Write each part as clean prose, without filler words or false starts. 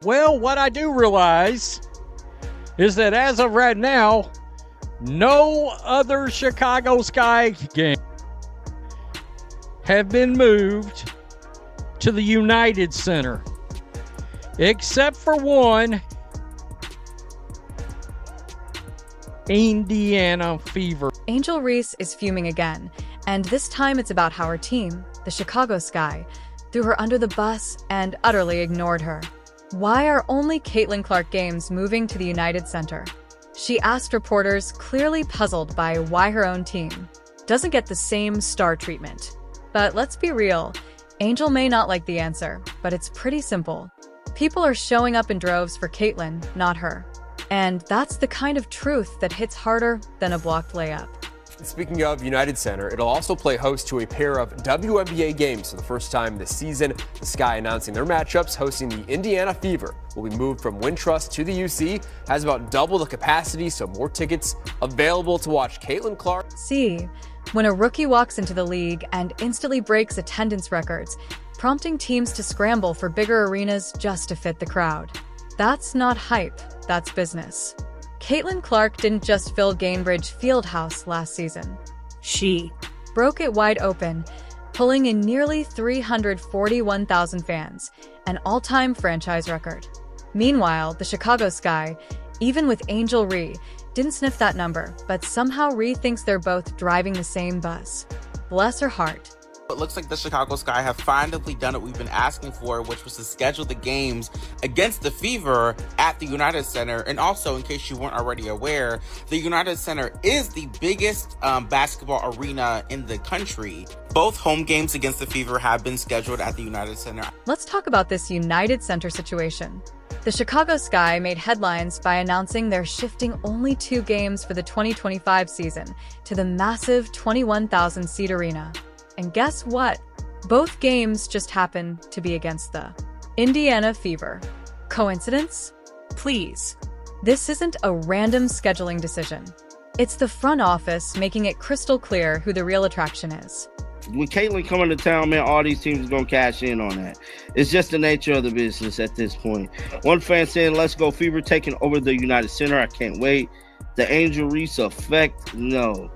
Well, what I do realize is that as of right now, no other Chicago Sky game have been moved to the United Center, except for one, Indiana Fever. Angel Reese is fuming again, and this time it's about how her team, the Chicago Sky, threw her under the bus and utterly ignored her. Why are only Caitlin Clark games moving to the United Center? She asked reporters, clearly puzzled by why her own team doesn't get the same star treatment. But let's be real, Angel may not like the answer, but it's pretty simple. People are showing up in droves for Caitlin, not her. And that's the kind of truth that hits harder than a blocked layup. Speaking of United Center, it'll also play host to a pair of WNBA games for the first time this season. The Sky announcing their matchups, hosting the Indiana Fever will be moved from Wintrust to the UC, has about double the capacity, so more tickets available to watch Caitlin Clark. See, when a rookie walks into the league and instantly breaks attendance records, prompting teams to scramble for bigger arenas just to fit the crowd. That's not hype, that's business. Caitlin Clark didn't just fill Gainbridge Fieldhouse last season. She broke it wide open, pulling in nearly 341,000 fans, an all-time franchise record. Meanwhile, the Chicago Sky, even with Angel Reese, didn't sniff that number, but somehow Reese thinks they're both driving the same bus. Bless her heart. It looks like the Chicago Sky have finally done what we've been asking for, which was to schedule the games against the Fever at the United Center. And also, in case you weren't already aware, the United Center is the biggest basketball arena in the country. Both home games against the Fever have been scheduled at the United Center. Let's talk about this United Center situation. The Chicago Sky made headlines by announcing they're shifting only 2 games for the 2025 season to the massive 21,000-seat arena. And guess what? Both games just happen to be against the Indiana Fever. Coincidence? Please. This isn't a random scheduling decision. It's the front office making it crystal clear who the real attraction is. When Caitlin coming to town, man, all these teams are going to cash in on that. It's just the nature of the business at this point. One fan saying, let's go Fever, taking over the United Center. I can't wait. The Angel Reese effect? No.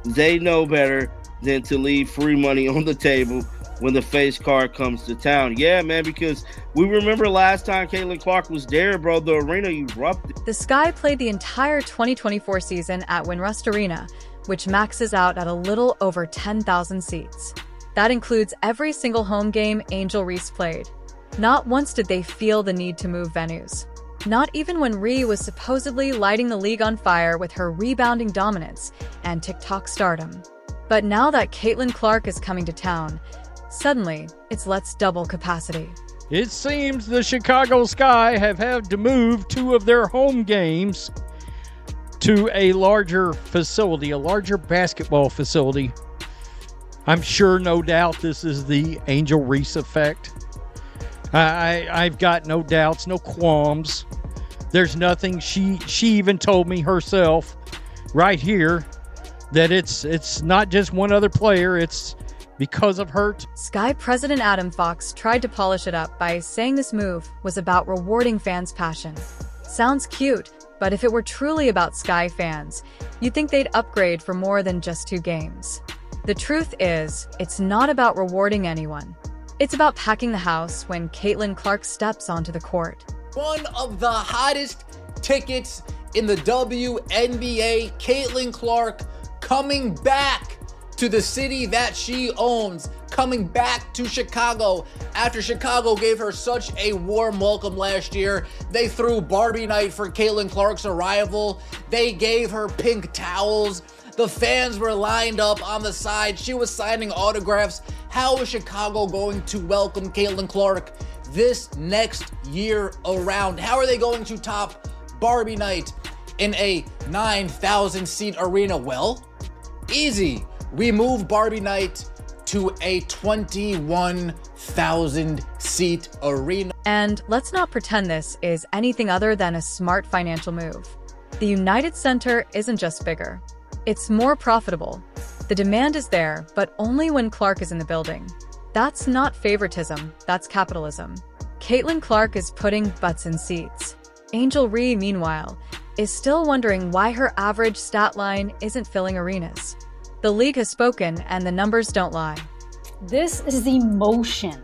They know better than to leave free money on the table when the face card comes to town. Yeah, man, because we remember last time Caitlin Clark was there, bro, the arena erupted. The Sky played the entire 2024 season at Wintrust Arena, which maxes out at a little over 10,000 seats. That includes every single home game Angel Reese played. Not once did they feel the need to move venues. Not even when Reese was supposedly lighting the league on fire with her rebounding dominance and TikTok stardom. But now that Caitlin Clark is coming to town, suddenly it's let's double capacity. It seems the Chicago Sky have had to move 2 of their home games to a larger facility, a larger basketball facility. I'm sure, no doubt, this is the Angel Reese effect. I've got no doubts, no qualms. There's nothing. She even told me herself right here that it's not just one other player, it's because of her. Sky president Adam Fox tried to polish it up by saying this move was about rewarding fans' passion. Sounds cute, but if it were truly about Sky fans, you'd think they'd upgrade for more than just 2 games. The truth is, it's not about rewarding anyone. It's about packing the house when Caitlin Clark steps onto the court. One of the hottest tickets in the WNBA, Caitlin Clark, coming back to the city that she owns, coming back to Chicago after Chicago gave her such a warm welcome last year. They threw Barbie night for Caitlin Clark's arrival. They gave her pink towels. The fans were lined up on the side. She was signing autographs. How is Chicago going to welcome Caitlin Clark this next year around? How are they going to top Barbie night in a 9,000-seat arena? Well, easy. We move Barbie night to a 21,000-seat arena. And let's not pretend this is anything other than a smart financial move. The United Center isn't just bigger. It's more profitable. The demand is there, but only when Clark is in the building. That's not favoritism, that's capitalism. Caitlin Clark is putting butts in seats. Angel Reese, meanwhile, is still wondering why her average stat line isn't filling arenas. The league has spoken, and the numbers don't lie. This is the motion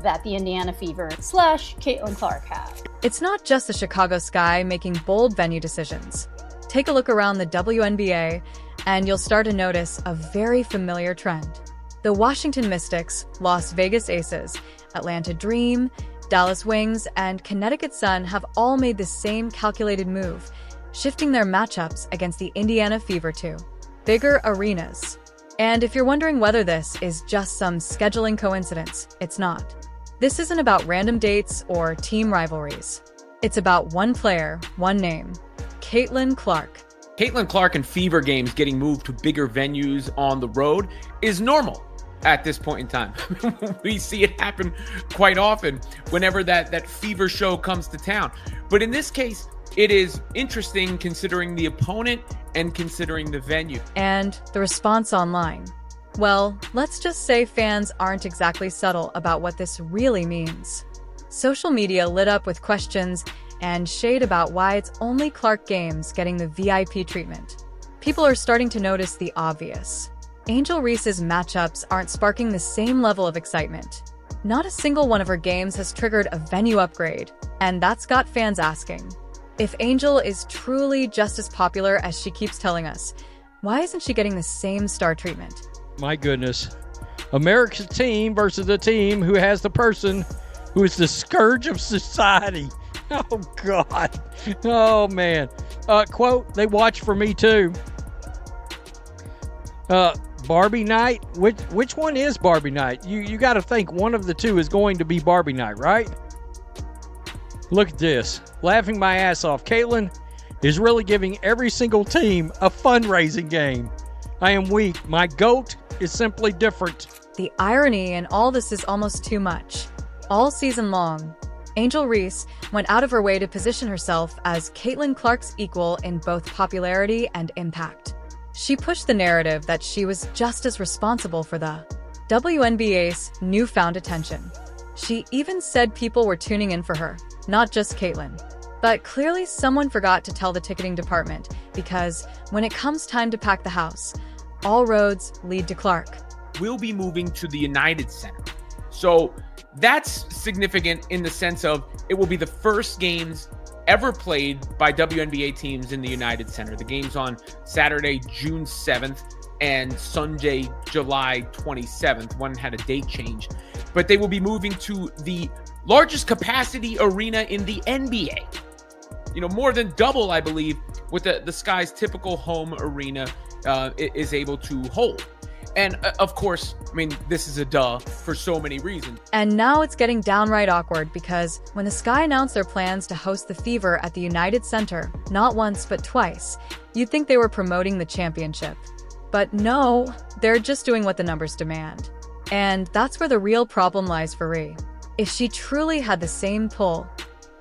that the Indiana Fever / Caitlin Clark have. It's not just the Chicago Sky making bold venue decisions. Take a look around the WNBA, and you'll start to notice a very familiar trend. The Washington Mystics, Las Vegas Aces, Atlanta Dream, Dallas Wings, and Connecticut Sun have all made the same calculated move, shifting their matchups against the Indiana Fever to bigger arenas. And if you're wondering whether this is just some scheduling coincidence, it's not. This isn't about random dates or team rivalries. It's about one player, one name, Caitlin Clark. Caitlin Clark and Fever games getting moved to bigger venues on the road is normal at this point in time. We see it happen quite often whenever that Fever show comes to town. But in this case, it is interesting considering the opponent and considering the venue. And the response online. Well, let's just say fans aren't exactly subtle about what this really means. Social media lit up with questions and shade about why it's only Clark games getting the VIP treatment. People are starting to notice the obvious. Angel Reese's matchups aren't sparking the same level of excitement. Not a single one of her games has triggered a venue upgrade, and that's got fans asking. If Angel is truly just as popular as she keeps telling us, why isn't she getting the same star treatment? My goodness. America's team versus the team who has the person who is the scourge of society. Oh, God. Oh, man. Quote, they watch for me, too. Barbie night? Which one is Barbie night? You got to think one of the two is going to be Barbie night, right? Look at this. Laughing my ass off. Caitlin is really giving every single team a fundraising game. I am weak. My GOAT is simply different. The irony in all this is almost too much. All season long, Angel Reese went out of her way to position herself as Caitlin Clark's equal in both popularity and impact. She pushed the narrative that she was just as responsible for the WNBA's newfound attention. She even said people were tuning in for her, not just Caitlin. But clearly someone forgot to tell the ticketing department, because when it comes time to pack the house, all roads lead to Clark. We'll be moving to the United Center. So that's significant in the sense of it will be the first games ever played by WNBA teams in the United Center. The game's on Saturday, June 7th and Sunday, July 27th. One had a date change. But they will be moving to the largest capacity arena in the NBA. You know, more than double, I believe, what the Sky's typical home arena is able to hold. And of course, I mean, this is a duh for so many reasons. And now it's getting downright awkward because when the Sky announced their plans to host the Fever at the United Center, not once but twice, you'd think they were promoting the championship. But no, they're just doing what the numbers demand. And that's where the real problem lies for Rhee. If she truly had the same pull,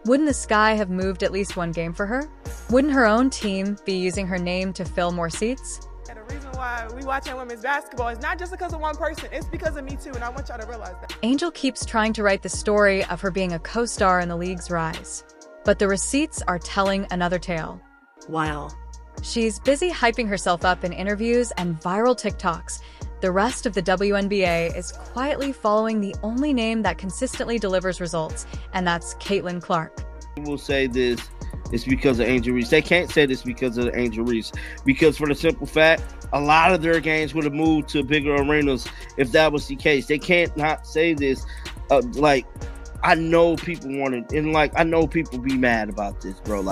wouldn't the Sky have moved at least one game for her? Wouldn't her own team be using her name to fill more seats? And the reason why we watching women's basketball is not just because of one person, it's because of me too, and I want y'all to realize that. Angel keeps trying to write the story of her being a co-star in the league's rise. But the receipts are telling another tale. Wow. She's busy hyping herself up in interviews and viral TikToks. The rest of the WNBA is quietly following the only name that consistently delivers results, and that's Caitlin Clark. We'll say this. It's because of Angel Reese. They can't say this because of Angel Reese. Because for the simple fact, a lot of their games would have moved to bigger arenas if that was the case. They can't not say this. I know people want it. And, I know people be mad about this, bro.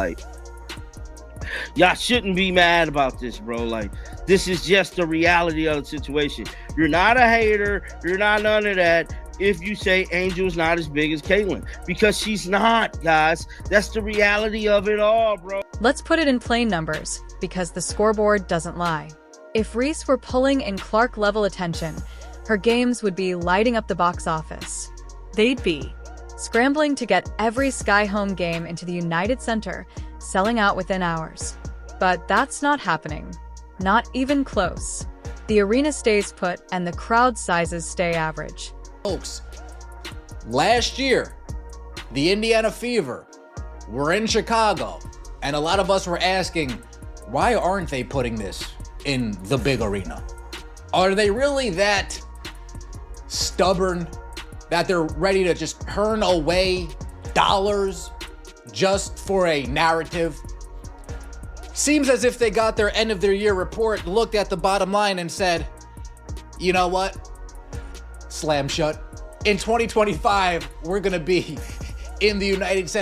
Y'all shouldn't be mad about this, bro. This is just the reality of the situation. You're not a hater. You're not none of that. If you say Angel's not as big as Caitlin, because she's not, guys. That's the reality of it all, bro. Let's put it in plain numbers, because the scoreboard doesn't lie. If Reese were pulling in Clark-level attention, her games would be lighting up the box office. They'd be scrambling to get every Sky home game into the United Center, selling out within hours. But that's not happening. Not even close. The arena stays put and the crowd sizes stay average. Folks, last year, the Indiana Fever were in Chicago, and a lot of us were asking, why aren't they putting this in the big arena? Are they really that stubborn that they're ready to just turn away dollars just for a narrative? Seems as if they got their end of their year report, looked at the bottom line and said, you know what? Slam shut. In 2025, we're going to be in the United States.